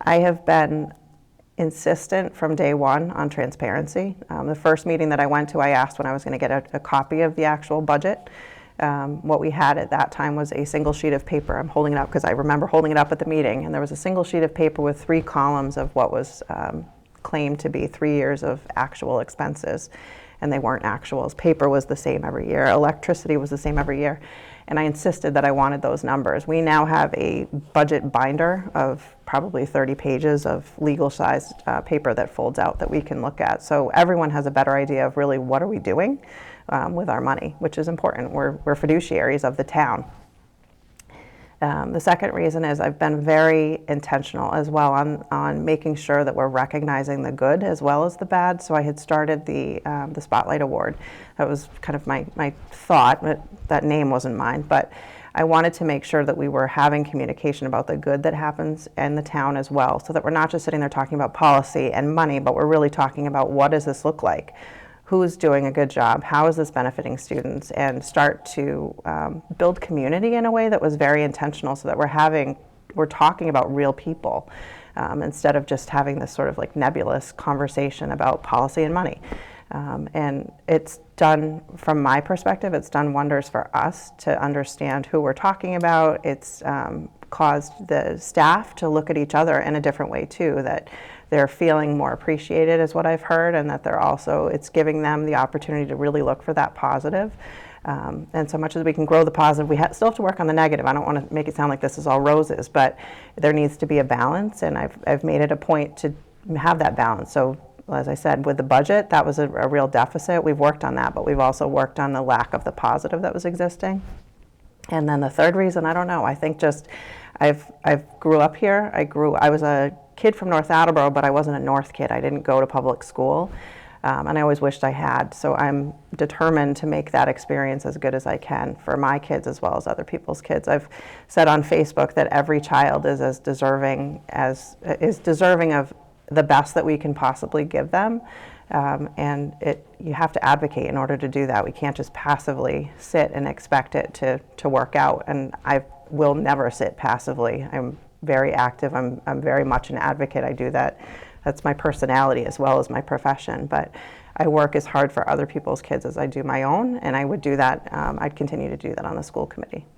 I have been insistent from day one on transparency. The first meeting that I went to, I asked when I was going to get a copy of the actual budget. What we had at that time was a single sheet of paper. I'm holding it up because I remember holding it up at the meeting, and there was a single sheet of paper with 3 columns of what was claimed to be 3 years of actual expenses, and they weren't actuals. Paper was the same every year. Electricity was the same every year. And I insisted that I wanted those numbers. We now have a budget binder of probably 30 pages of legal-sized paper that folds out that we can look at. So everyone has a better idea of really what are we doing with our money, which is important. We're fiduciaries of the town. The second reason is I've been very intentional as well on making sure that we're recognizing the good as well as the bad. So I had started the Spotlight Award. That was kind of my thought. That name wasn't mine, but I wanted to make sure that we were having communication about the good that happens in the town as well, so that we're not just sitting there talking about policy and money, but we're really talking about what does this look like? Who's doing a good job? How is this benefiting students? And start to build community in a way that was very intentional, so that we're talking about real people instead of just having this sort of like nebulous conversation about policy and money. And it's done, from my perspective, it's done wonders for us to understand who we're talking about. It's caused the staff to look at each other in a different way too, that they're feeling more appreciated is what I've heard, and that it's giving them the opportunity to really look for that positive. And so much as we can grow the positive, we still have to work on the negative. I don't want to make it sound like this is all roses, but there needs to be a balance, and I've made it a point to have that balance. So as I said, with the budget, that was a real deficit. We've worked on that, but we've also worked on the lack of the positive that was existing. And then the third reason, I don't know, I think just I've grew up here. I was a kid from North Attleboro, but I wasn't a North kid. I didn't go to public school, and I always wished I had. So I'm determined to make that experience as good as I can for my kids as well as other people's kids. I've said on Facebook that every child is deserving of the best that we can possibly give them, and you have to advocate in order to do that. We can't just passively sit and expect it to work out, and I will never sit passively. I'm very active. I'm very much an advocate. I do that. That's my personality as well as my profession, but I work as hard for other people's kids as I do my own, and I would do that. I'd continue to do that on the school committee.